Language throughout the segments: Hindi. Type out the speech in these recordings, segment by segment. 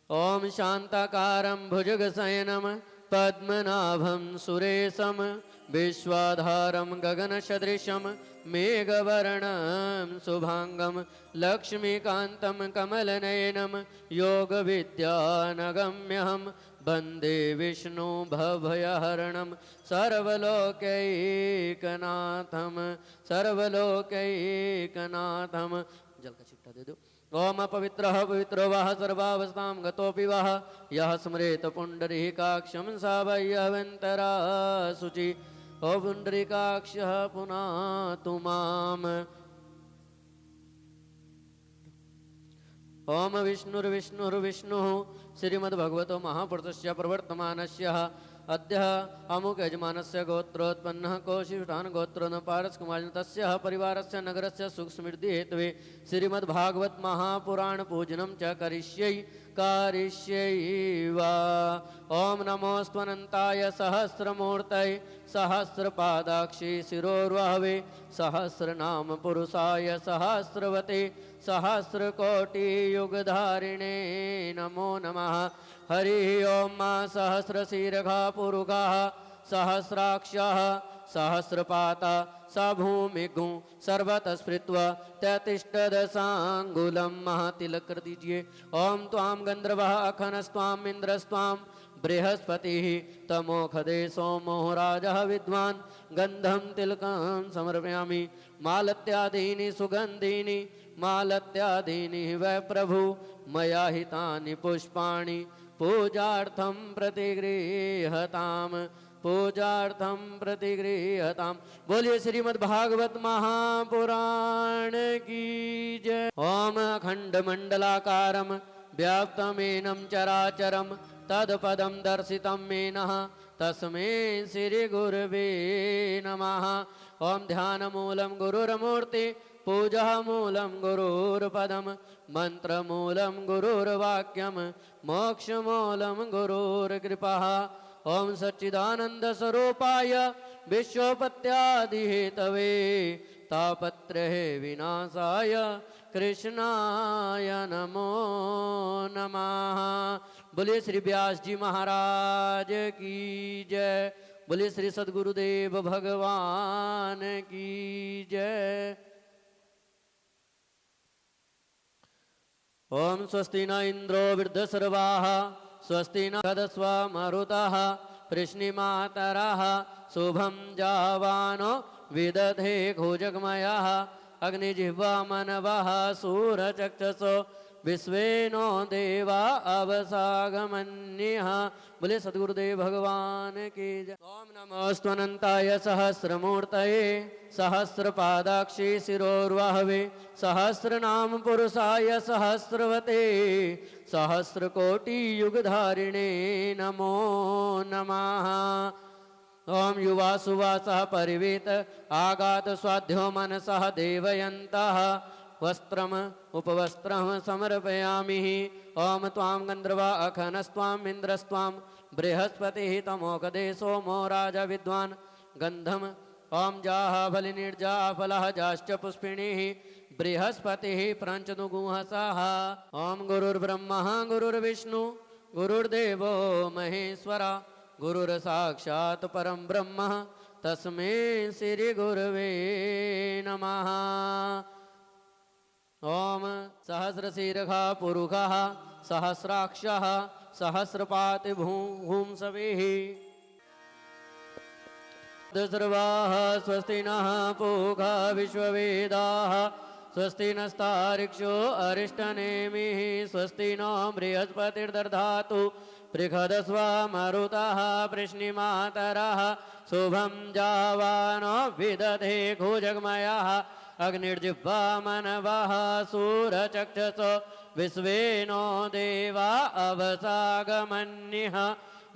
ओम शांताकारं भुजगशयनं पद्मनाभं सुरेशं विश्वाधारं गगनसदृशं मेघवर्णं शुभांगं लक्ष्मीकान्तं कमलनयनं योगविद्यानगम्यहं वन्दे विष्णु भवभयहरणं सर्वलोकैकनाथं सर्वलोकैकनाथं। जल का छिट्टा दे दो। ओम पवित्रः पवित्रो वः सर्वावस्थां गतोऽपि वः यः स्मरेत पुण्डरीकाक्षं सा वै अवन्तरा शुचि। ओ पुण्डरीकाक्षः पुनातु माम्। ओम विष्णुर्विष्णुर्विष्णुः श्रीमद्भगवतो महापुरुषस्य प्रवर्तमानस्य अद्य अमुक यजमानस्य गोत्रोत्पन्नः कौशिष्ठान गोत्रो न पारसकुमार तस्य परिवारस्य नगरस्य सुख समृद्धि हेतवे श्रीमद्भागवत महापुराण पूजनं च करिष्यै वा। ओम नमोऽस्त्वनन्ताय सहस्रमूर्तये सहस्रपादाक्षि शिरोर्वहवे सहस्रनाम पुरुषाय सहस्रवते सहस्रकोटियुगधारिणे नमो नमः। हरि ओम सहस्रशीर्षा पुरुषः सहस्राक्षः सहस्रपाता स भूमिगु सर्वतः स्मृत्वा ततिष्ठदशांगुलम महातिलक कर दीजिए। ओम त्वां गंधर्वः अखनस्त्वाम इंद्रस्त्वाम बृहस्पतिः तमोखदे सोमो राजः विद्वान् गंधम तिलकं समर्पयामि। मालत्यादीनि सुगंधीनि मालत्यादीनि वै प्रभु मया हितानि पुष्पाणि पूजार्थं प्रतिगृह्यताम् पूजार्थं प्रतिगृह्यताम्। बोलिए श्रीमद्भागवत महापुराण की जय। ओम अखंड मंडलाकारं व्याप्तमेनं चराचरं तत्पदं दर्शितं मेनः तस्मै श्री गुरवे नमः। ओम ध्यानमूलं गुरुर्मूर्ति पूजा मूलं गुरुर्पदं मंत्रमूलं गुरुर्वाक्यं मोक्षमूलं गुरुर्कृपः। ओम सच्चिदानंद स्वरूपाय विश्वोपत्यादिहेतवे तापत्रये विनाशाय कृष्णाय नमो नमः। बोलिए श्री व्यास जी महाराज की जय। बोलिए श्री सद्गुरुदेव भगवान की जय। ओम स्वस्ति न इंद्रो वृद्धसर्वाः स्वस्ति न सदस्वा मरुतः प्रश्निमातरः शुभं जावानो विदधे घोजगमयः अग्निजिह्वा मनवः सूरचक्षुषो विश्वेनो देवा अवसागमन्यः। बोले सद्गुरुदेव भगवान की जय। ओम नमोऽस्त्वनन्ताय सहस्रमूर्तये सहस्रपादाक्षि शिरोर्वहवे सहस्रनाम पुरुषाय सहस्रवते सहस्रकोटियुगधारिणे नमो नमः। ओम युवा सुवासः परिवेत आगात स्वाध्यो मनसः देवयन्तः वस्त्रम उपवस्त्रं समर्पयामि। ओम त्वां गंधर्वा अखनस्त्वाम इंद्रस्त्वाम बृहस्पतिः तमोकदे सोमो राजा विद्वान् गंधम। ओम जाह बलिनिर्जा फलः जाश्च पुष्पिणीः बृहस्पतिः प्रञ्चनुगुहसः। ओम गुरुर्ब्रह्मा गुरुर्विष्णु गुरुर्देवो महेश्वरा गुरुर्साक्षात् परं ब्रह्म तस्मै श्री गुरवे नमः। ओम सहस्रशीर्षः पुरुषः सहस्राक्षः सहस्रपाति भूंसवेः सर्वाः स्वस्ति नः पूषा विश्ववेदाः स्वस्ति नस्तार्क्ष्यो अरिष्टनेमिः स्वस्ति नो बृहस्पतिर्दधातु बृहदस्वा मरुतः प्रश्निमातरः शुभं जावानो विदधे घोजगमयः अग्निर्जिह्वा मनवः सूरचक्षुषो विश्वेनो देवा अवसागमन्यः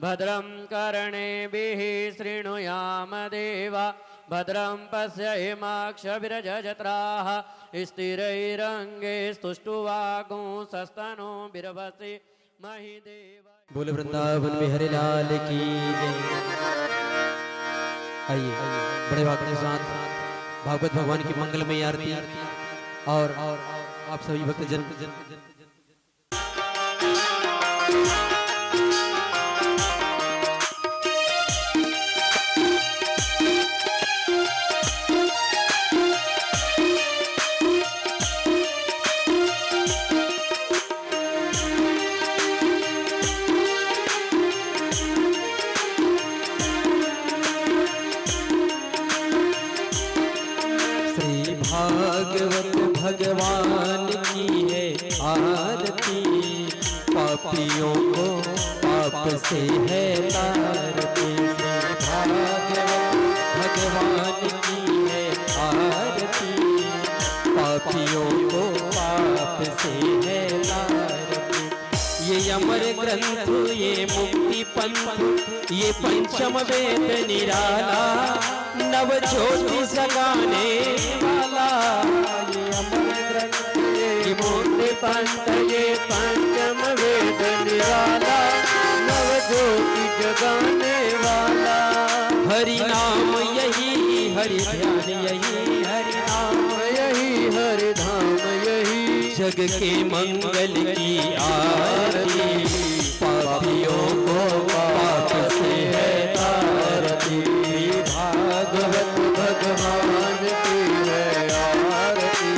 भद्रं कर्णेभिः शृणुयाम देवा भद्रं पश्येमाक्षभिरजत्राः स्थिरैरङ्गे स्तुष्टुवागुंसस्तनो बिरभसि महि देवा। बोले वृंदावन बिहारी लाल की जय। आइए बड़े भक्त के साथ भागवत भगवान की मंगलमय आरती और आप सभी भक्तजन भगवान की है आरती, पापियों को पाप से है तारती। भागवत भगवान की है आरती, पापियों को पाप से है तारती। ये अमर ग्रंथ, ये मुक्ति पंथ, ये पंचम वेद निराला, नव ज्योति जगाने वाला। ये अमर ग्रंथ, ये मुक्ति पंथ, ये पंचम वेद निराला, नव ज्योति जगाने वाला। हरि नाम यही, हरि ध्यान यही, हरि नाम यही, हरि धाम यही, जग के मंगल की आरती। पापियों को पाप से है तारती, भागवत भगवान की है आरती,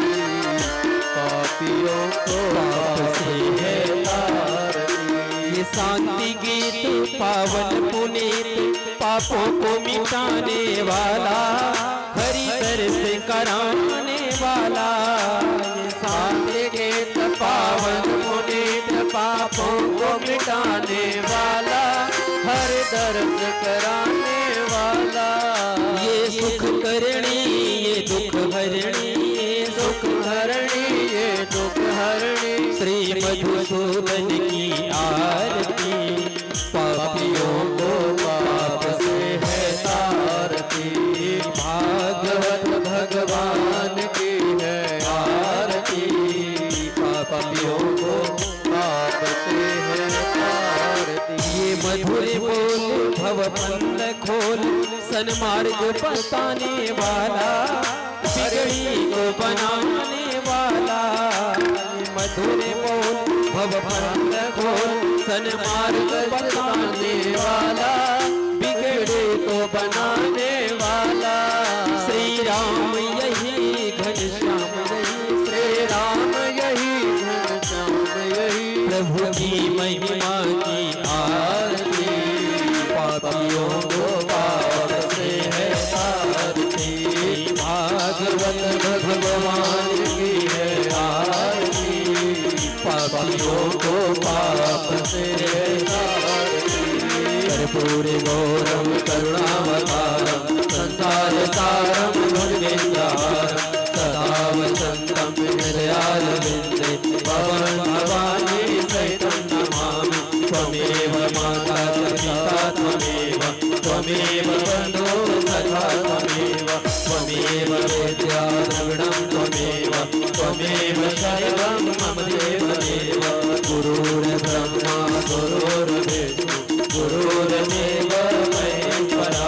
पापियों को पाप से है तारती। ये शांति गीत पावन पुनीत, पापों को मिटाने वाला, हरि दर्श कराने वाला। ये शांति गीत पावन पुनीत, पापों को मिटाने वाला, हर दर्द कराने वाला। ये सुख करणी, ये दुख हरणी, ये सुख हरणी, ये दुख हरणी, श्री मधुसूदन की आरती। पापियों को पाप से है तारती, भागवत भगवान की है आरती। पापियों को पाप से है तारती। ये मधुर बोल भव बंद खोल, सन्मार्ग बताने वाला, बिगड़ी को बनाने वाला। मधुर बोल भव बंद खोल, सन्मार्ग बताने वाला, बिगड़े को बनाने वाला। श्री राम यही, घनश्याम यही, श्री राम यही, घनश्याम यही, प्रभु की महिमा की आरती। पापियों को पाप से है तारती, भागवत भगवान की है आरती। पापियों को पाप से है तारती। कर्पूर गौरम करुणावतारम, संसार सारम भुजगेन्द्रहारम, सदा वसन्तं हृदयारविन्दे, भवं भवानी सहितं नमामि। त्वमेव माता च पिता त्वमेव, त्वमेव बन्धो सखा त्वमेव, त्वमेव वेद्या द्रविणं त्वमेव, त्वमेव शैवं मम देवदेव। गुरुर्ब्रह्मा गुरुर्विष्णु गुरुर्देव महेश्वरा,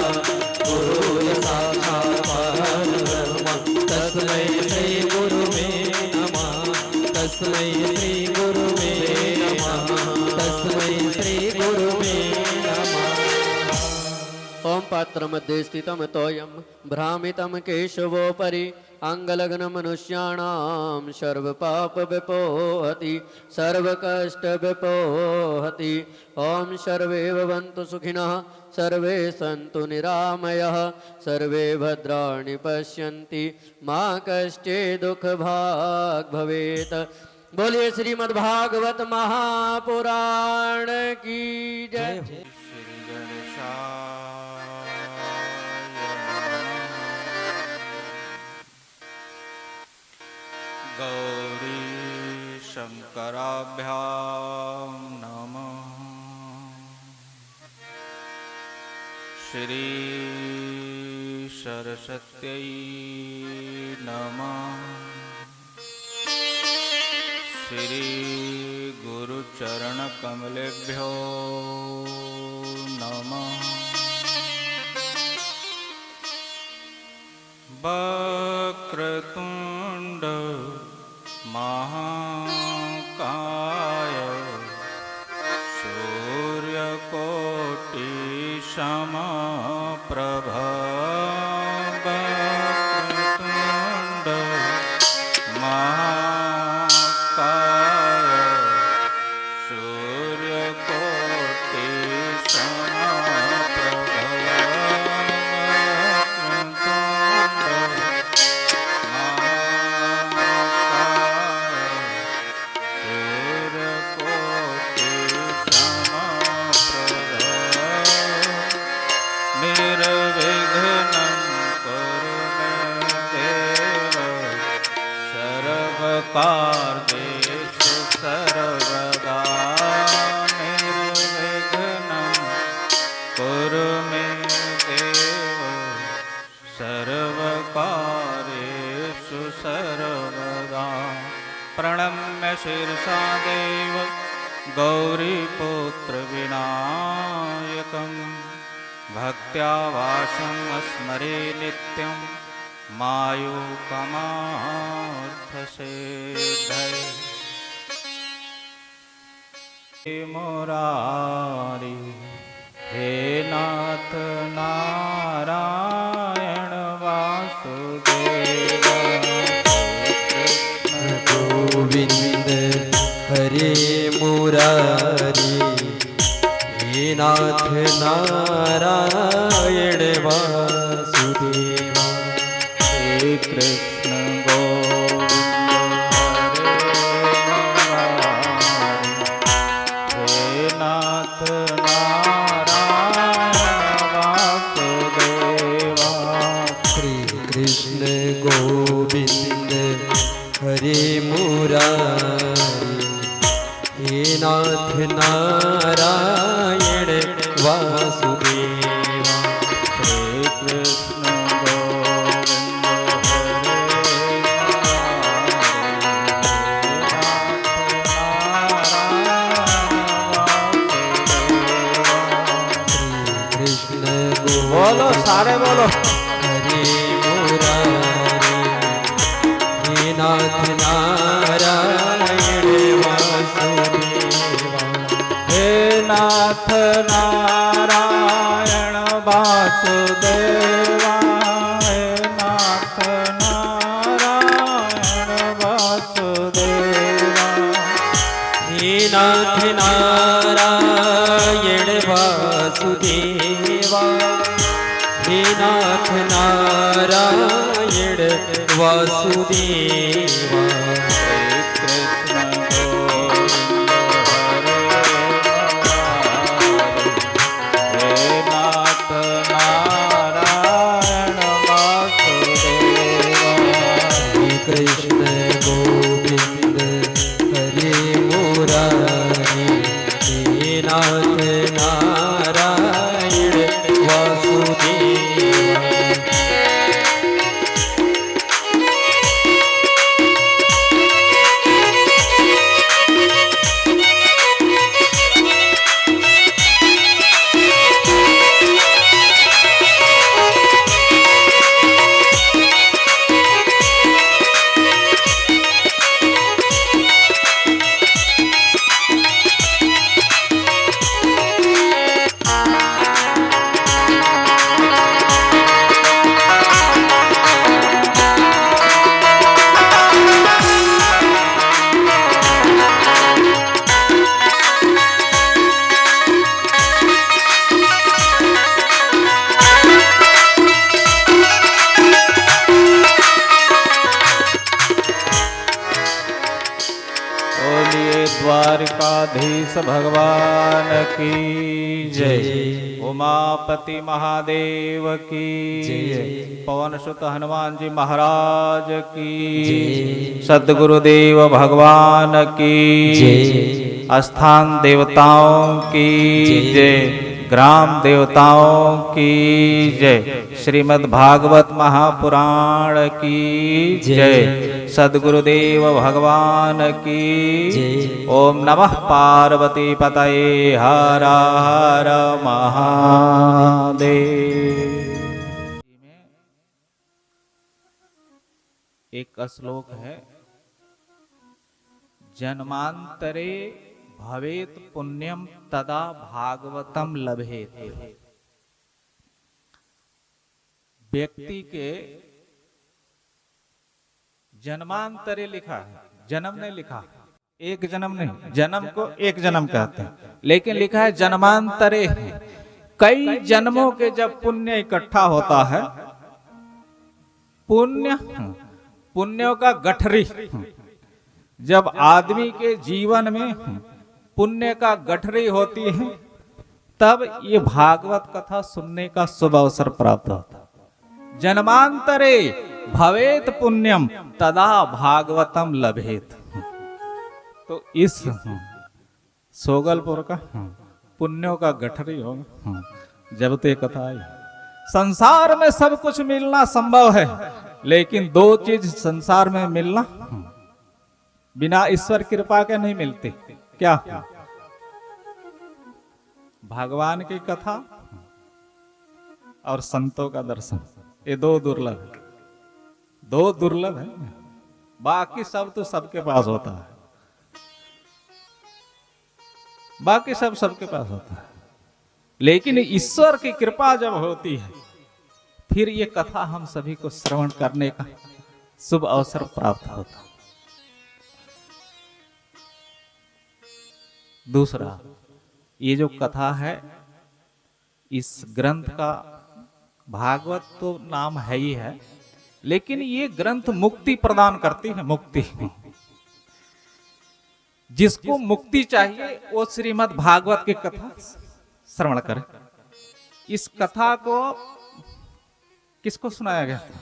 गुरुर्साक्षात् परब्रह्म, तस्मै श्री गुरुवे नमः, तस्मै श्री गुरुवे नमः, तस्मै श्री गुरुवे नमः। ओम पात्र मध्ये स्थितं तोयं भ्रामितं केशवोपरि, अंगलग्न मनुष्याणां सर्वपाप विपोहति, सर्वकष्ट विपोहति। ओम सर्वे भवन्तु सुखिनः, सर्वे सन्तु निरामयः, सर्वे भद्राणि पश्यन्ति, मा कष्टे दुख भाग् भवेत्। बोलिए श्रीमद्भागवत महापुराण की जय। श्री गणेशाय नमः। गौरी शंकराभ्यां नमः। श्री सरस्वत्यै नमः। श्री गुरुचरण कमलेभ्यो नमः। वक्रतुंड महाकाय, सूर्यकोटि समप्रभ। वक्रतुंड महाकाय, सूर्यकोटि समप्रभ। वक्रतुंड महाकाय, गौरीपुत्रविनायकं भक्त्या वासं स्मरे नित्यं मायुकमार्थसिद्धये। हे मुरारी हे नाथ नारायण वासुदेव, गोविंद हरे मुरारी हे नाथ नारायण वासुदेवा। हे कृष्ण गोविंद हरे मुरारी, हे नाथ नारायण वासुदेवा। श्री कृष्ण गोविंद हरे मुरारी हे नाथ नारायण वासुदेवा। श्री कृष्ण गोविंद कृष्ण बोलो सारे बोलो। हरे मुरारी हे नाथ नारायण वासुदेवा। हे नाथ नारायण वासुदेवा, हे नाथ नारायण वासुदेवा। हे नाथ नारायण वासुदेवा, हे नाथ नारायण वासुदेवा। श्री कृष्ण गोविंद हरे मुरारी, हे नाथ नारायण वासुदेवा। द्वारिकाधीश भगवान की जय। उमापति महादेव की जय। पवन सुत हनुमान जी महाराज की जय। सद्गुरुदेव भगवान की जय। स्थान देवताओं की जय। ग्राम देवताओं की जय। श्रीमद् भागवत महापुराण की जय। सद्गुरुदेव भगवान की जय। ओम नमः पार्वती पतये हर हर महादेव। एक श्लोक है, जन्मांतरे भवेत पुण्यम तदा भागवतम लभेत। व्यक्ति के जन्मांतरे लिखा है, जन्म नहीं लिखा, एक जन्म नहीं, जन्म को एक जन्म कहते हैं, लेकिन लिखा है जन्मांतरे है। कई जन्मों के जब पुण्य इकट्ठा होता है, पुण्यों का गठरी, जब आदमी के जीवन में पुण्य का गठरी होती है, तब ये भागवत कथा सुनने का शुभ अवसर प्राप्त होता है। जन्मांतरे भवेत पुण्यम तदा भागवतम लभेत। तो इस सोगलपुर का पुण्यों का गठरी होगा जब ते कथा आई। संसार में सब कुछ मिलना संभव है, लेकिन दो चीज संसार में मिलना बिना ईश्वर कृपा के नहीं मिलती। क्या? भगवान की कथा और संतों का दर्शन, ये दो दुर्लभ है, दो दुर्लभ है। बाकी सब तो सबके पास होता है, बाकी सब सबके पास होता है, लेकिन ईश्वर की कृपा जब होती है फिर ये कथा हम सभी को श्रवण करने का शुभ अवसर प्राप्त होता है। दूसरा, ये जो कथा है, इस ग्रंथ का भागवत तो नाम है ही है, लेकिन ये ग्रंथ मुक्ति प्रदान करती है। मुक्ति, जिसको मुक्ति चाहिए वो श्रीमद् भागवत की कथा श्रवण करे। इस कथा को किसको सुनाया गया था?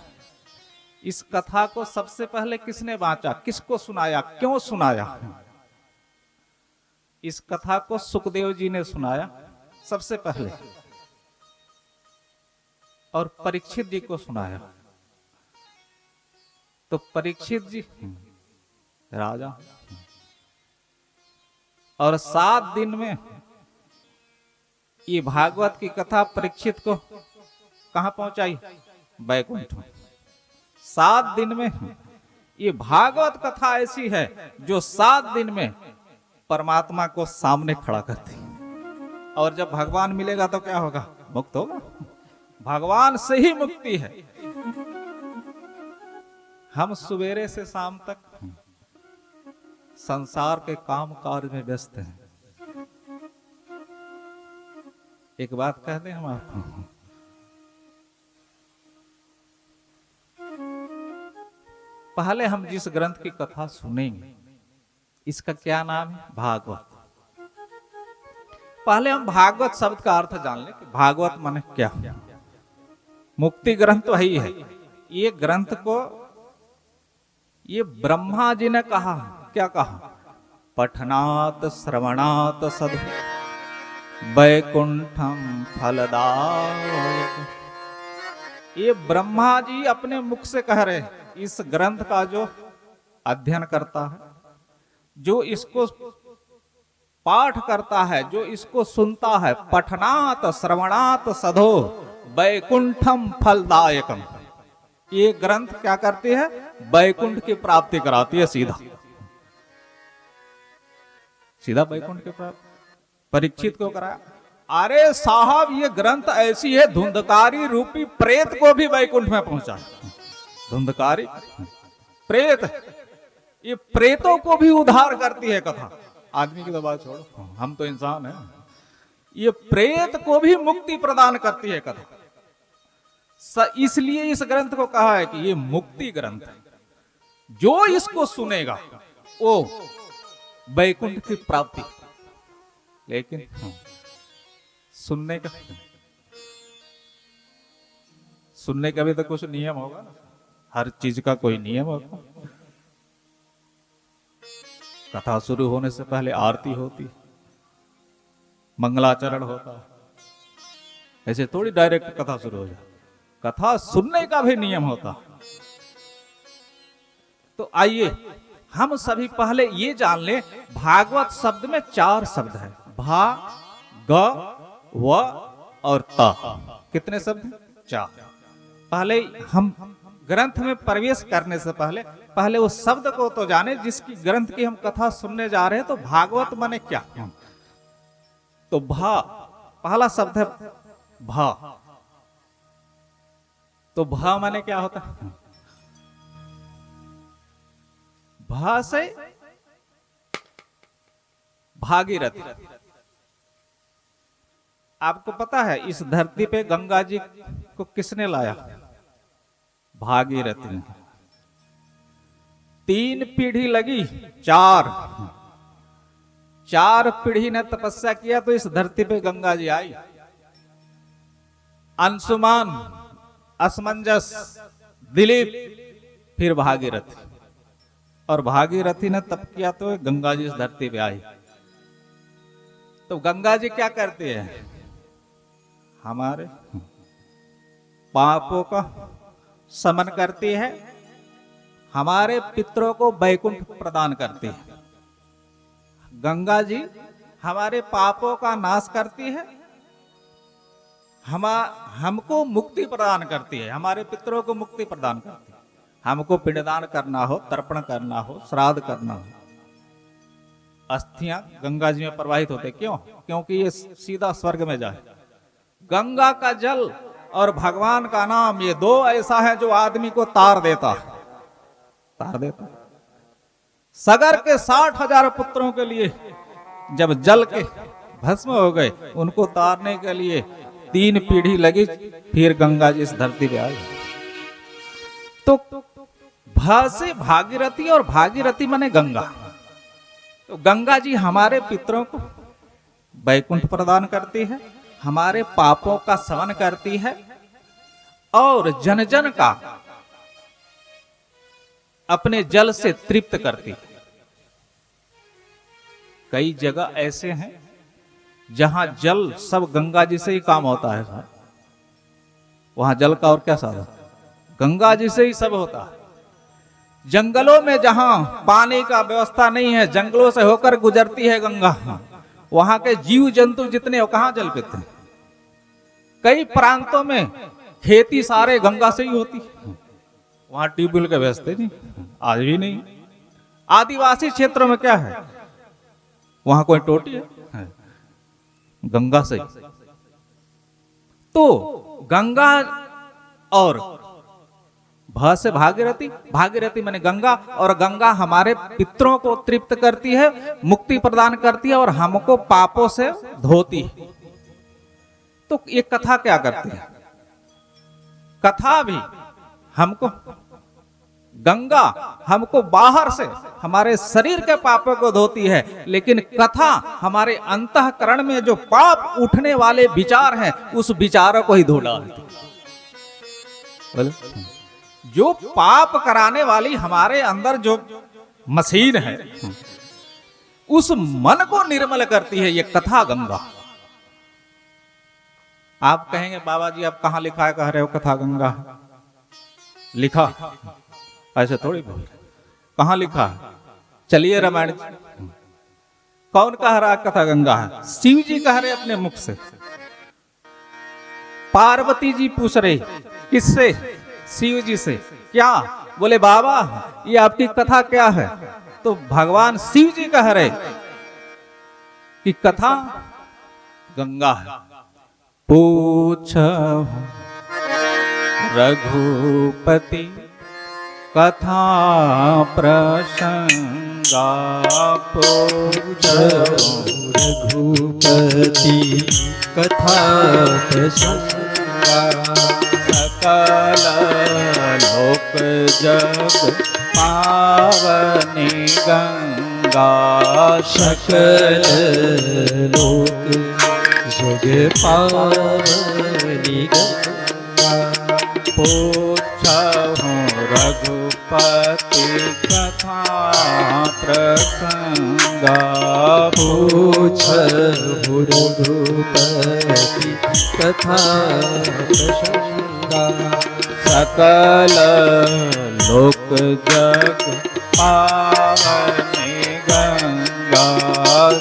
इस कथा को सबसे पहले किसने बांचा, किसको सुनाया, क्यों सुनाया? इस कथा को सुखदेव जी ने सुनाया सबसे पहले, और परीक्षित जी को सुनाया। तो परीक्षित जी राजा, और 7 दिन में ये भागवत की कथा परीक्षित को कहां पहुंचाई? बैकुंठ में। 7 दिन में ये भागवत कथा ऐसी है जो 7 दिन में परमात्मा को सामने खड़ा करती है। और जब भगवान मिलेगा तो क्या होगा? मुक्त होगा। भगवान से ही मुक्ति है। हम सुबेरे से शाम तक संसार के काम काज में व्यस्त हैं। एक बात कह दें हम आपको, पहले हम जिस ग्रंथ की कथा सुनेंगे इसका क्या नाम है? भागवत। पहले हम भागवत शब्द का अर्थ जान लें कि भागवत माने क्या। मुक्ति ग्रंथ तो ही है। ये ग्रंथ को ये ब्रह्मा जी ने कहा, क्या कहा? पठनात् श्रवणात् सद् वैकुंठम फलदायक। ये ब्रह्मा जी अपने मुख से कह रहे हैं। इस ग्रंथ का जो अध्ययन करता है, जो इसको पाठ करता है, जो इसको सुनता है, पठनात् श्रवणात् सधो वैकुंठम फलदायकम। ये ग्रंथ क्या करती है? वैकुंठ की प्राप्ति कराती है। सीधा सीधा वैकुंठ की प्राप्ति। परीक्षित को कराया, अरे साहब ये ग्रंथ ऐसी है, धुंधकारी रूपी प्रेत को भी वैकुंठ में पहुंचा। धुंधकारी प्रेत, ये प्रेतों को भी उद्धार करती है कथा। आदमी की तो बात छोड़ो, हम तो इंसान हैं। ये प्रेत को भी मुक्ति प्रदान करती है कथा। इसलिए इस ग्रंथ को कहा है कि ये मुक्ति ग्रंथ है। जो इसको सुनेगा वो वैकुंठ की प्राप्ति। लेकिन सुनने का भी तो कुछ नियम होगा ना। हर चीज का कोई नियम होगा। कथा शुरू होने से पहले आरती होती, मंगलाचरण होता। ऐसे थोड़ी डायरेक्ट कथा शुरू हो जाए। कथा सुनने का भी नियम होता। तो आइए हम सभी पहले ये जान लें, भागवत शब्द में 4 शब्द है। भा, ग, व और त। कितने शब्द? 4। पहले हम ग्रंथ में प्रवेश करने से पहले उस शब्द को तो जाने जिसकी ग्रंथ की हम कथा सुनने जा रहे हैं। तो भागवत माने क्या? तो भा, पहला शब्द है भा। तो भा माने क्या होता है? भा से भागीरथी। आपको पता है इस धरती पे गंगा जी को किसने लाया? भागीरथी ने। 3 पीढ़ी लगी, 4 पीढ़ी ने तपस्या किया तो इस धरती पे गंगा जी आई। अंशुमान, असमंजस, दिलीप, फिर भागीरथी। और भागीरथी ने तप किया तो गंगा जी इस धरती पे आई। तो गंगा जी क्या करती है? हमारे पापों का शमन करती है, हमारे पितरों को वैकुंठ प्रदान करती है। गंगा जी हमारे पापों का नाश करती है हमको मुक्ति प्रदान करती है, हमारे पितरों को मुक्ति प्रदान करती है। हमको पिंडदान करना हो, तर्पण करना हो, श्राद्ध करना हो, अस्थियां गंगा जी में प्रवाहित होते। क्यों? क्योंकि ये सीधा स्वर्ग में जाए। गंगा का जल और भगवान का नाम, ये दो ऐसा है जो आदमी को तार देता है, तार देता। सगर के 60,000 पुत्रों के लिए जब जल के भस्म हो गए, उनको तारने के लिए 3 पीढ़ी लगी, फिर गंगा जी इस धरती पे आई। तो भा से भागीरथी, और भागीरथी माने गंगा। तो गंगा जी हमारे पितरों को वैकुंठ प्रदान करती है, हमारे पापों का शमन करती है, और जन जन का अपने जल से तृप्त करती है। कई जगह ऐसे हैं जहां जल सब गंगा जी से ही काम होता है साहब। वहां जल का और क्या साधन, गंगा जी से ही सब होता है। जंगलों में जहां पानी का व्यवस्था नहीं है, जंगलों से होकर गुजरती है गंगा, वहां के जीव जंतु जितने हो कहां जल पीते हैं। कई प्रांतों में खेती सारे गंगा से ही होती है, वहां ट्यूबवेल के व्यवस्था नहीं, आज भी नहीं। आदिवासी क्षेत्रों में क्या है, वहां कोई टोटी है, गंगा से। तो गंगा और भा से भागीरथी, भागीरथी माने गंगा, और गंगा हमारे पितरों को तृप्त करती है, मुक्ति प्रदान करती है, और हमको पापों से धोती है। तो ये कथा क्या करती है? कथा भी हमको, गंगा हमको बाहर से हमारे शरीर के पापों को धोती है, लेकिन कथा हमारे अंतःकरण में जो पाप उठने वाले विचार हैं, उस विचारों को ही धो डालती है। जो पाप कराने वाली हमारे अंदर जो मशीन है, उस मन को निर्मल करती है ये कथा गंगा। आप कहेंगे बाबा जी आप कहां लिखा है, कह रहे हो कथा गंगा लिखा, ऐसे थोड़ी बोल, कहां लिखा है? चलिए रामायण, कौन कह रहा कथा गंगा है? शिव जी कह रहे अपने मुख से। पार्वती जी पूछ रही, किससे? शिव जी से। क्या? बोले बाबा ये आपकी कथा क्या है? तो भगवान शिव जी कह रहे कि कथा गंगा है। पूछो रघुपति कथा प्रसंगा, पूछो रघुपति कथा प्रसंगा, सकल लोक जग पावनी गंगा, सकल लोक जग पावनी गंगा। पूछहु रघुपति कथा प्रसंगा, पूछहु रघुपति कथा प्रसंगा, सकल लोक जग पावनी गंगा,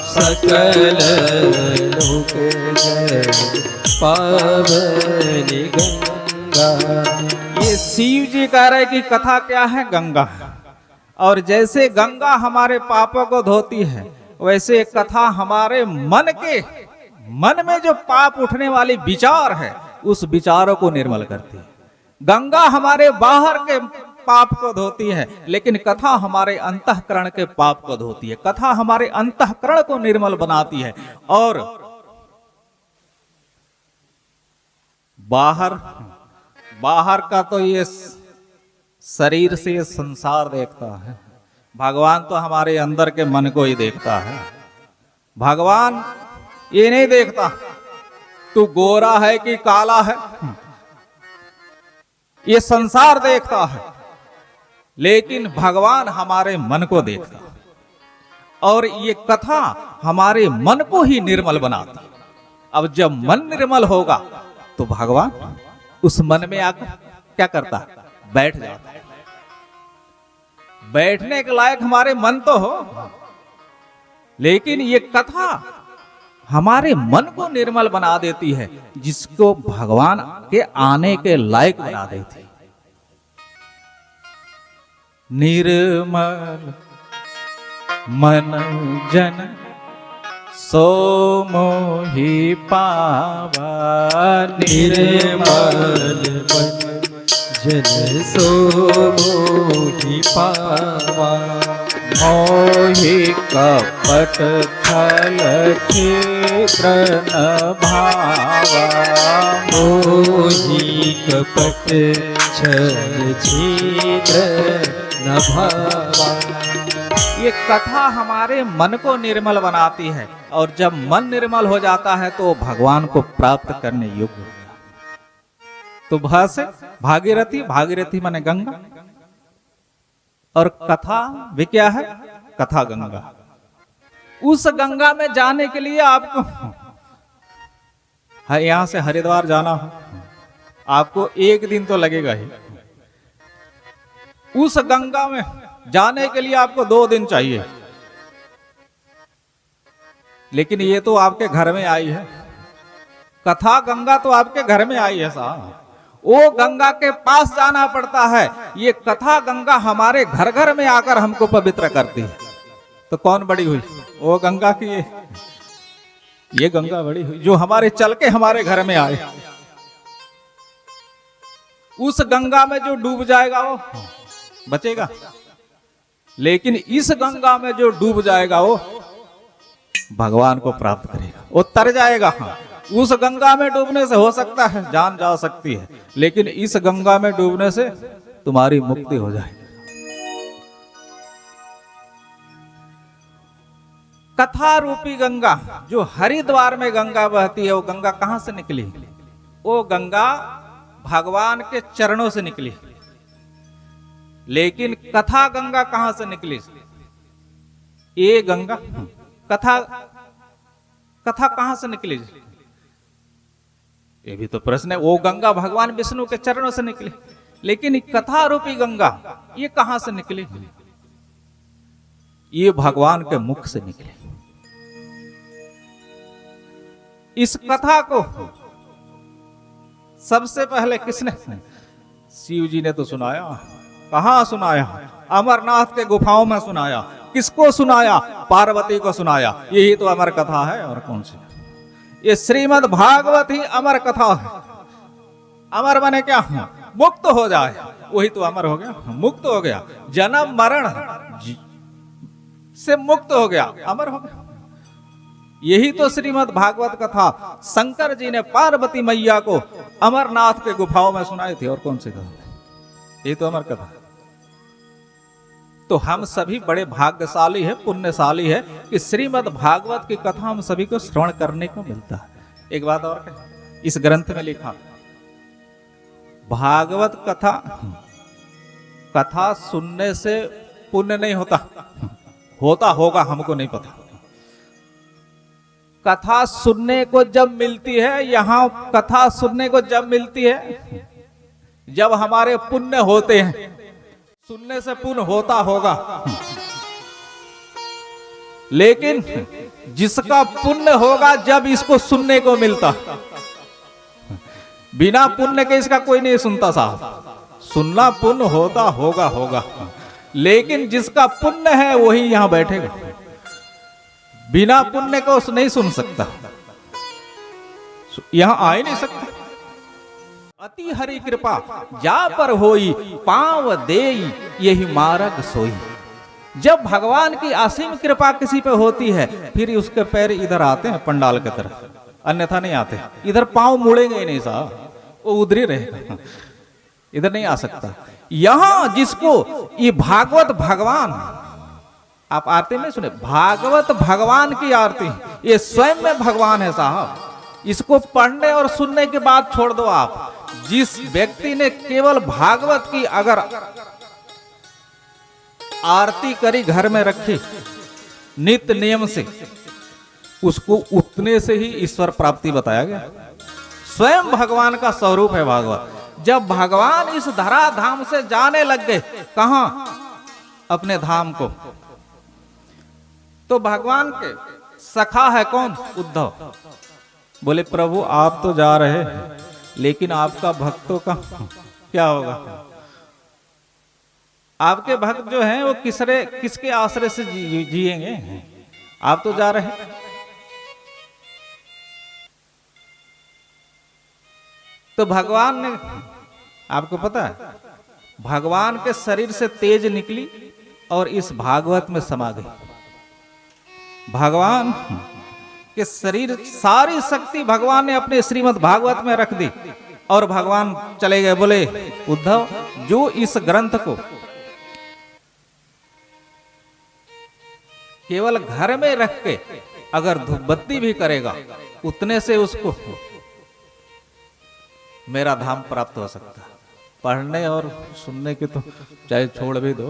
सकल लोक जग पावनी गंगा। ये शिव जी कह रहे कि कथा क्या है? गंगा। और जैसे गंगा हमारे पापों को धोती है, वैसे कथा हमारे मन में जो पाप उठने वाली विचार है, उस विचारों को निर्मल करती है। गंगा हमारे बाहर के पाप को धोती है, लेकिन कथा हमारे अंतःकरण के पाप को धोती है। कथा हमारे अंतःकरण को निर्मल बनाती है। और बाहर का तो ये शरीर से संसार देखता है, भगवान तो हमारे अंदर के मन को ही देखता है। भगवान ये नहीं देखता तू गोरा है कि काला है, ये संसार देखता है, लेकिन भगवान हमारे मन को देखता है। और ये कथा हमारे मन को ही निर्मल बनाती है। अब जब मन निर्मल होगा तो भगवान उस मन में आकर क्या करता है? बैठ जाता है। बैठने के लायक हमारे मन तो हो, लेकिन ये कथा हमारे मन को निर्मल बना देती है, जिसको भगवान के आने के लायक बना देती है। निर्मल मन जन सो मोहि पावा, निर्मल मन जन सो मोहि पावा, मोहि कपट छल छिद्र न भावा, मोहि कपट छल छिद्र न भावा। ये कथा हमारे मन को निर्मल बनाती है, और जब मन निर्मल हो जाता है तो भगवान को प्राप्त करने योग्य हो जाता है। तो भा से भागीरथी, भागीरथी माने गंगा, और कथा वे क्या है? कथा गंगा। उस गंगा में जाने के लिए आपको यहां से हरिद्वार जाना हो, आपको 1 दिन तो लगेगा ही। उस गंगा में जाने के लिए आपको 2 दिन चाहिए, लेकिन ये तो आपके घर में आई है। कथा गंगा तो आपके घर में आई है साहब, वो गंगा के पास जाना पड़ता है। ये कथा गंगा हमारे घर घर में आकर हमको पवित्र करती है। तो कौन बड़ी हुई? वो गंगा की ये गंगा बड़ी हुई जो हमारे चल के हमारे घर में आए। उस गंगा में जो डूब जाएगा वो बचेगा, लेकिन इस गंगा में जो डूब जाएगा वो भगवान को प्राप्त करेगा, वो तर जाएगा। हाँ, उस गंगा में डूबने से हो सकता है जान जा सकती है, लेकिन इस गंगा में डूबने से तुम्हारी मुक्ति हो जाएगी। कथा रूपी गंगा, जो हरिद्वार में गंगा बहती है, वो गंगा कहां से निकली? वो गंगा भगवान के चरणों से निकली। लेकिन कथा गंगा कहां से निकली? ये गंगा कथा कहां से निकली? ये भी तो प्रश्न है। वो गंगा भगवान विष्णु के चरणों से निकली, लेकिन कथा रूपी गंगा ये कहां से निकली? ये भगवान के मुख से निकली। इस कथा को सबसे पहले किसने? शिव जी ने तो सुनाया। कहां सुनाया? अमरनाथ के गुफाओं में सुनाया। किसको सुनाया? पार्वती को सुनाया। यही तो अमर कथा है, और कौन सी? ये श्रीमद् भागवत ही अमर कथा है। अमर माने क्या? मुक्त हो जाए, वही तो अमर हो गया, मुक्त हो गया, जन्म मरण से मुक्त हो गया, अमर हो गया। यही तो श्रीमद् भागवत कथा शंकर जी ने पार्वती मैया को अमरनाथ के गुफाओं में सुनाई थी, और कौन सी कथा? यही तो अमर कथा। तो हम सभी बड़े भाग्यशाली है, पुण्यशाली है कि श्रीमद् भागवत की कथा हम सभी को श्रवण करने को मिलता है। एक बात और है, इस ग्रंथ में लिखा भागवत कथा सुनने से पुण्य नहीं होता, होता होगा हमको नहीं पता। कथा सुनने को जब मिलती है, यहां कथा सुनने को जब मिलती है जब हमारे पुण्य होते हैं। सुनने से पुण्य होता होगा, लेकिन जिसका पुण्य होगा जब इसको सुनने को मिलता, बिना पुण्य के इसका कोई नहीं सुनता साहब। सुनना पुण्य होता होगा, लेकिन जिसका पुण्य है वही यहां बैठेगा, बिना पुण्य को उस नहीं सुन सकता, यहां आ ही नहीं सकता। अति हरि कृपा जा पर होई, पांव देई यही मार्ग सोई। जब भगवान की असीम कृपा किसी पे होती है, फिर उसके पैर इधर आते हैं पंडाल की तरफ, अन्यथा नहीं आते। इधर पांव मुड़ेंगे ही नहीं साहब, वो उधर ही रहेगा, इधर नहीं आ सकता। यहां जिसको ये भागवत भगवान, आप आरती में सुने भागवत भगवान की आरती, ये स्वयं में भगवान है साहब। इसको पढ़ने और सुनने के बाद छोड़ दो आप। जिस व्यक्ति ने केवल भागवत की अगर आरती करी, घर में रखी नित्य नियम से, उसको उतने से ही ईश्वर प्राप्ति बताया गया। स्वयं भगवान का स्वरूप है भागवत। जब भगवान इस धरा धाम से जाने लग गए, कहां? अपने धाम को, तो भगवान के सखा है कौन? उद्धव। बोले प्रभु आप तो जा रहे हैं, लेकिन आपका भक्तों का क्या होगा? आपके भक्त जो हैं वो किसके आश्रय से जिएंगे? आप तो जा रहे हैं। तो भगवान ने, आपको पता है, भगवान के शरीर से तेज निकली और इस भागवत में समा गई। भगवान के शरीर, सारी शक्ति भगवान ने अपने श्रीमद् भागवत में रख दी और भगवान चले गए। बोले उद्धव, जो इस ग्रंथ को केवल घर में रख के अगर धूप बत्ती भी करेगा, उतने से उसको मेरा धाम प्राप्त हो सकता है। पढ़ने और सुनने के तो चाहे छोड़ भी दो,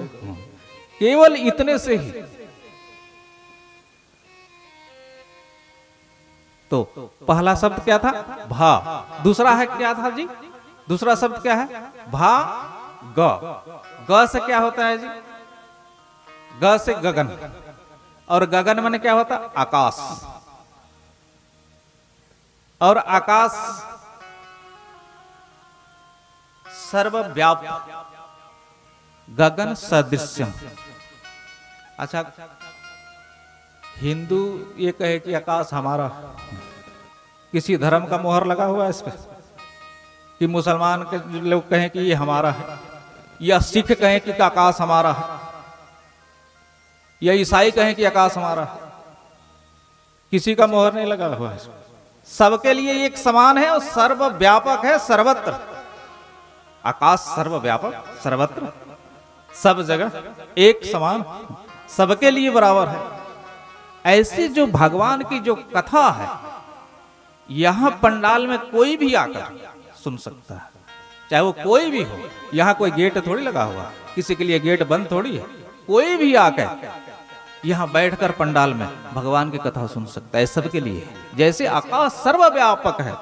केवल इतने से ही। तो पहला शब्द क्या था? भा। दूसरा है क्या था जी? दूसरा शब्द क्या है? भा ग। ग से क्या होता है जी? ग से गगन, और गगन माने क्या होता? आकाश। और आकाश सर्वव्यापी, गगन सदृश्यम। अच्छा, हिंदू ये कहे कि आकाश हमारा, किसी धर्म का मोहर लगा हुआ है इस पे? कि मुसलमान के लोग कहें कि ये हमारा है, या सिख कहें कि आकाश हमारा है, या ईसाई कहें कि आकाश हमारा है? किसी का मोहर नहीं लगा हुआ है। सबके लिए एक समान है और सर्वव्यापक है, सर्वत्र। आकाश सर्वव्यापक, सर्वत्र, सब जगह एक समान, सबके लिए बराबर है। ऐसी जो भगवान की जो कथा है, यहां पंडाल में कोई भी आकर सुन सकता है, चाहे वो कोई भी हो। यहां कोई गेट थोड़ी लगा हुआ, किसी के लिए गेट बंद थोड़ी है। कोई भी आकर यहां बैठकर पंडाल में भगवान की कथा सुन सकता है, सबके लिए। जैसे आकाश सर्वव्यापक है,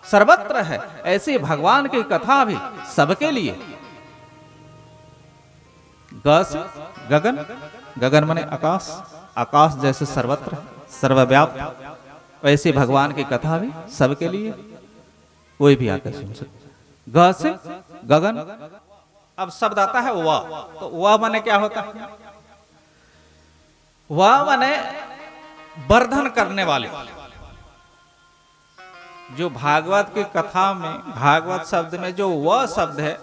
सर्वत्र है, ऐसे भगवान की कथा भी सबके लिए। ग से गगन, गगन माने आकाश, आकाश जैसे सर्वत्र सर्वव्यापक, वैसे भगवान की कथा भी सबके लिए, कोई भी आकर सुन सकता। ग से गगन। अब शब्द आता है व। तो व माने क्या होता है? व माने वर्धन करने वाले। जो भागवत की कथा में, भागवत शब्द में जो व शब्द है,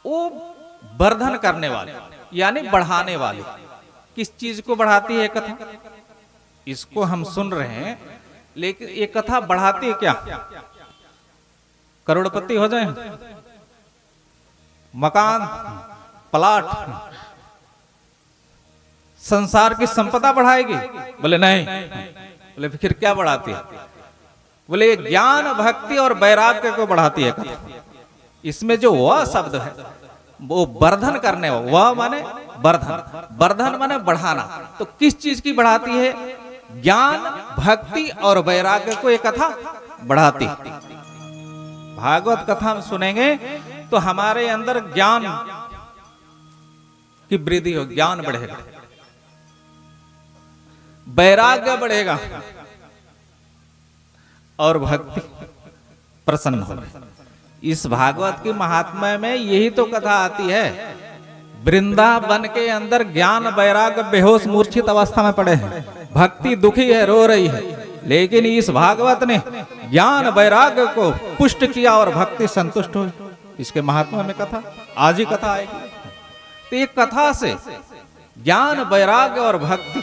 वो वर्धन करने वाले, यानी बढ़ाने वाले। किस चीज को बढ़ाती है कथा? इसको हम सुन रहे हैं, लेकिन ये कथा बढ़ाती है क्या? करोड़पति हो जाए, मकान, प्लाट, संसार की संपदा बढ़ाएगी? बोले नहीं। बोले फिर क्या बढ़ाती है? बोले ज्ञान, भक्ति और वैराग्य को बढ़ाती है कथा। इसमें जो वह शब्द है वो वर्धन करने, वह माने वर्धन, वर्धन माने बढ़ाना। तो किस चीज की बढ़ाती है? ज्ञान, भक्ति और वैराग्य को ये कथा बढ़ाती। भागवत कथा हम सुनेंगे तो हमारे अंदर ज्ञान की वृद्धि हो, ज्ञान बढ़ेगा, वैराग्य बढ़ेगा और भक्ति प्रसन्न हो। इस भागवत की महात्म्य में यही तो कथा आती है। वृंदावन के अंदर ज्ञान, वैराग्य बेहोश मूर्छित अवस्था में पड़े हैं, भक्ति दुखी है, रो रही है, लेकिन इस भागवत ने ज्ञान वैराग्य को पुष्ट किया और भक्ति संतुष्ट हुई। इसके महात्म्य में कथा, आज ही कथा आएगी। तो ये कथा से ज्ञान, वैराग्य और भक्ति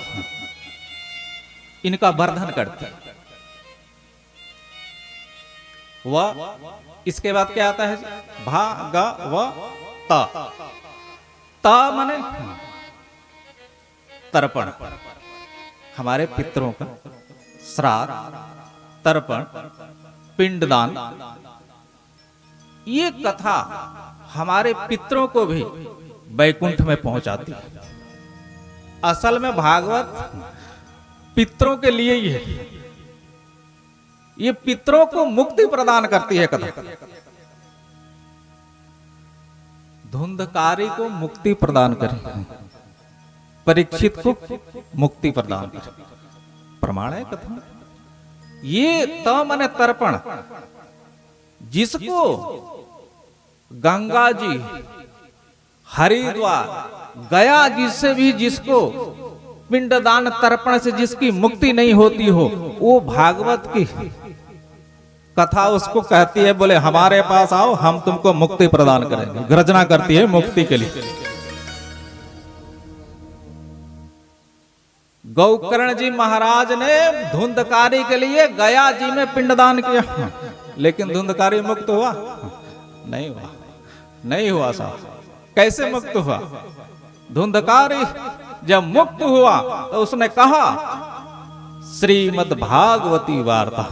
इनका वर्धन करती है। व, इसके बाद क्या आता है? भा ग व त। त माने तर्पण, हमारे पितरों का श्राद्ध, तर्पण, पिंडदान। ये कथा हमारे पितरों को भी वैकुंठ में पहुंचाती है। असल में भागवत पितरों के लिए ही है। ये पितरों को मुक्ति प्रदान करती है कथा। धुंधकारी को मुक्ति प्रदान करे, परीक्षित को मुक्ति प्रदान करे। प्रमाण है कथा। ये तो माने तर्पण, जिसको गंगा जी, हरिद्वार, गया जी से भी जिसको पिंडदान तर्पण से जिसकी मुक्ति नहीं होती हो, वो भागवत की कथा उसको कहती है, बोले हमारे पास आओ, हम तुमको मुक्ति प्रदान करेंगे। गर्जना करती है मुक्ति के लिए। गौकर्ण जी महाराज ने धुंधकारी के लिए गया जी में पिंडदान किया, लेकिन धुंधकारी मुक्त हुआ? नहीं हुआ, नहीं हुआ साहब। कैसे मुक्त हुआ? धुंधकारी जब मुक्त हुआ तो उसने कहा, श्रीमद् भागवती वार्ता,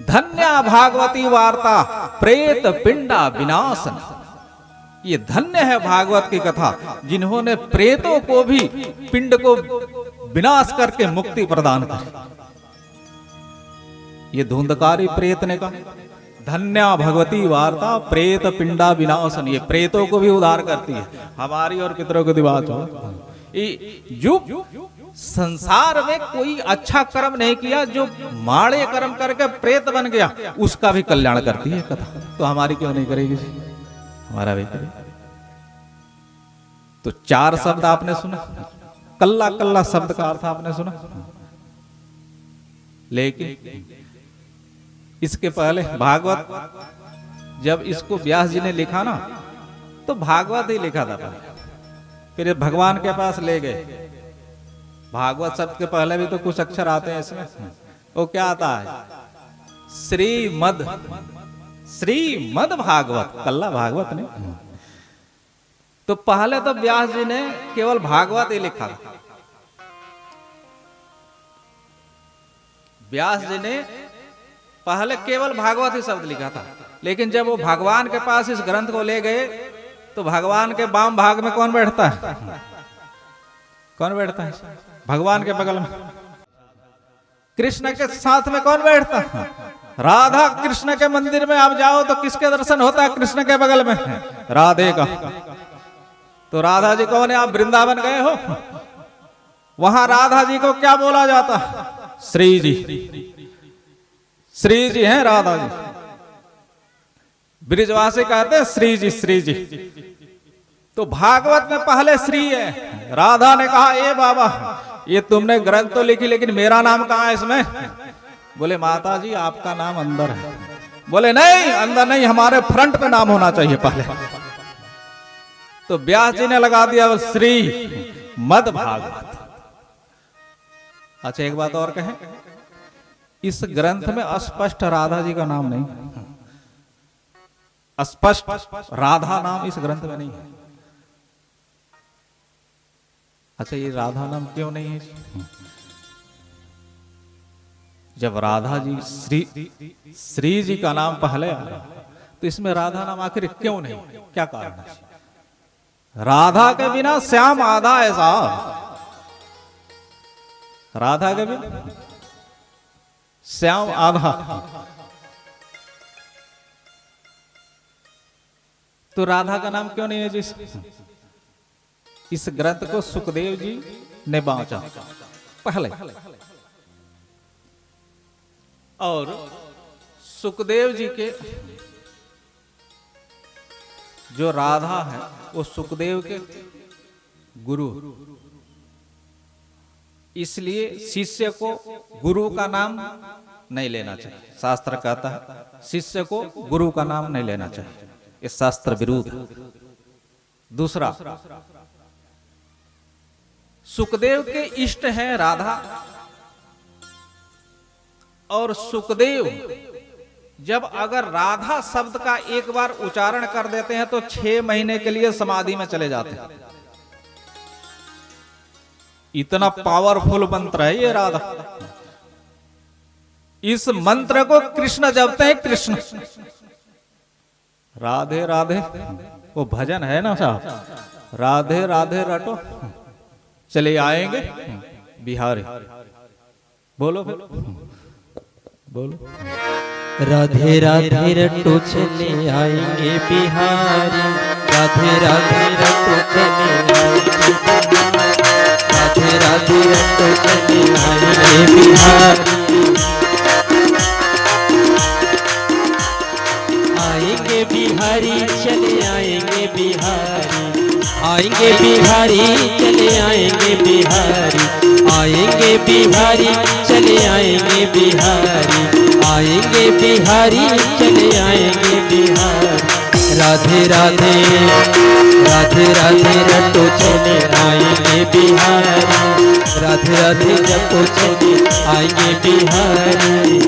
धन्या भागवती वार्ता, प्रेत पिंडा विनाशन। ये धन्य है भागवत की कथा, जिन्होंने प्रेतों को भी पिंड को विनाश करके मुक्ति प्रदान कर। ये धुंधकारी प्रेत ने कहा, धन्या भगवती वार्ता, प्रेत पिंडा विनाशन। ये प्रेतों को भी उद्धार करती है, हमारी और पितरों को दिवाच हो। जो संसार में कोई अच्छा कर्म नहीं किया, जो माड़े कर्म करके प्रेत बन गया, उसका भी कल्याण करती है कथा। तो हमारी क्यों नहीं करेगी? हमारा भी करेगी। तो चार शब्द आपने सुना, कल्ला कल्ला शब्द का अर्थ आपने सुना, लेकिन इसके पहले भागवत जब इसको व्यास जी ने लिखा ना, तो भागवत ही लिखा था पहले। फिर ये भगवान के पास ले गए। भागवत शब्द के पहले भी तो कुछ अक्षर आते हैं इसमें। वो क्या आता है? श्रीमद, श्रीमद भागवत, कल्ला भागवत नहीं। तो पहले तो व्यास जी ने केवल भागवत ही लिखा था। व्यास जी ने पहले केवल भागवत ही शब्द लिखा था, लेकिन जब वो भगवान के पास इस ग्रंथ को ले गए, तो भगवान के बाम भाग में कौन बैठता है? कौन बैठता है? भगवान के बगल में। कृष्ण के साथ में कौन बैठता है? राधा कृष्ण के मंदिर में आप जाओ तो किसके दर्शन होता है? कृष्ण के बगल में राधे का। तो राधा जी कौन है? आप वृंदावन गए हो, वहां राधा जी को क्या बोला जाता? श्री जी। श्री जी हैं राधा जी। ब्रिजवासी कहते हैं श्री जी, श्री जी। तो भागवत में पहले श्री है। राधा ने कहा, ए बाबा, ये तुमने ग्रंथ तो लिखी, लेकिन मेरा नाम कहाँ है इसमें? बोले माता जी आपका नाम अंदर है। बोले नहीं, अंदर नहीं, हमारे फ्रंट पे नाम होना चाहिए पहले। तो व्यास जी ने लगा दिया श्री मद भागवत। अच्छा एक बात और कहें, इस ग्रंथ में स्पष्ट राधा जी का नाम नहीं, स्पष्ट राधा नाम इस ग्रंथ में नहीं है। अच्छा ये राधा नाम क्यों नहीं है? जब राधा जी श्री जी का नाम पहले आ रहा, तो इसमें राधा नाम आखिर क्यों नहीं? क्या कारण है? राधा के बिना श्याम आधा है साहब। राधा के बिना श्याम आधा। तो राधा का नाम क्यों नहीं है? जिस इस ग्रंथ को सुखदेव जी ने बांचा पहले, और सुखदेव जी के जो राधा है वो सुखदेव के गुरु, इसलिए शिष्य को गुरु का नाम नहीं लेना चाहिए। शास्त्र कहता है शिष्य को गुरु का नाम नहीं लेना चाहिए, ये शास्त्र विरुद्ध। दूसरा, सुखदेव के इष्ट हैं राधा, और सुखदेव जब अगर राधा शब्द का एक बार उच्चारण कर देते हैं तो 6 महीने के लिए समाधि में चले जाते हैं। इतना पावरफुल मंत्र है ये राधा। इस मंत्र को कृष्ण जपते हैं। कृष्ण राधे राधे, वो भजन है ना साहब, राधे राधे रटो चले आएंगे बिहारी। बोलो बोलो बोलो, राधे राधे रटो चले आएंगे बिहारी, राधे राधे रटो चले आएंगे बिहारी। राधे राधे रटो चले आएंगे बिहारी, आएंगे बिहारी चले आएंगे बिहारी, आएंगे बिहारी चले आएंगे बिहारी, आएंगे बिहारी चले आएंगे बिहारी, आएंगे बिहारी चले आएंगे बिहारी। राधे राधे राधे राधे रटो चले आएंगे बिहारी, राधे राधे जपो चले आएंगे बिहारी।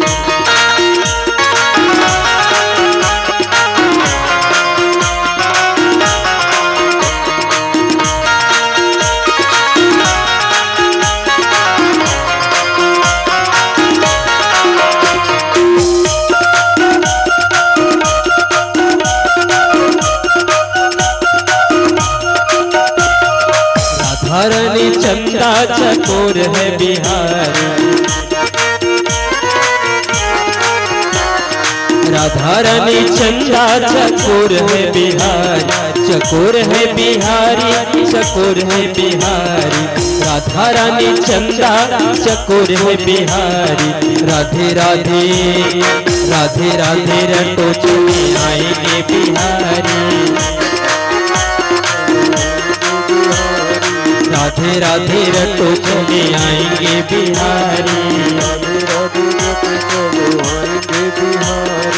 रानी चंदा चकोर है बिहारी, राधा रानी चंदा चकोर है बिहारी, चकोर है बिहारी, चकोर है बिहारी, राधा रानी चंदा चकोर है बिहारी। राधे राधे राधे राधे रटो चले आएंगे बिहारी, राधे राधे रटो चले आएंगे बिहारी, राधे राधे रटो चले आएंगे बिहारी।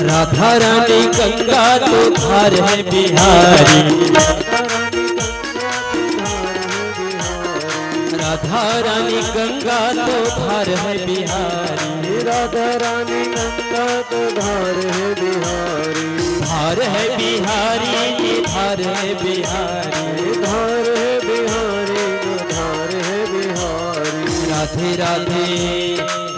राधा रानी गंगा तो धार है बिहारी, राधा रानी गंगा तो धार है बिहारी, राधा रानी गंगा तो धार है बिहारी, धार है बिहारी धार है बिहारी, धार है बिहारी धार है बिहारी। राधे राधे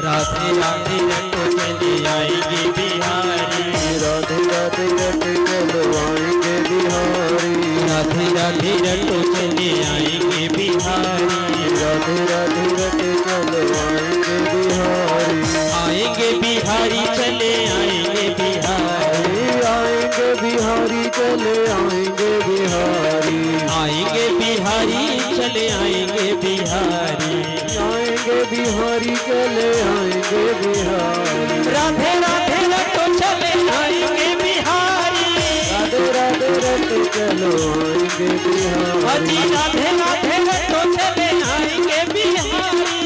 राधे राधे रटो चले आएंगे बिहारी, राधे राधे रटो चलो आएंगे बिहारी, राधे राधे रटो चले आएंगे बिहारी, राधे राधे रटो चलो आएंगे बिहारी। आएंगे बिहारी चले आएंगे बिहारी, आएंगे बिहारी चले आएंगे बिहारी, आएंगे बिहारी चले आएंगे बिहारी, आएंगे बिहारी चले आएंगे बिहारी। राधे राधे रटो चले आएंगे बिहारी, राधे राधे रटो चलो आएंगे बिहारी, राधे राधे रटो चले आएंगे बिहारी,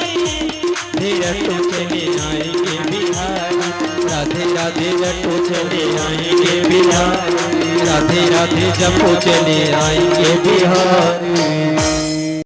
रटो चले आएंगे बिहारी, राधे राधे रटो चले आएंगे बिहारी, राधे राधे जपो चले आएंगे बिहारी।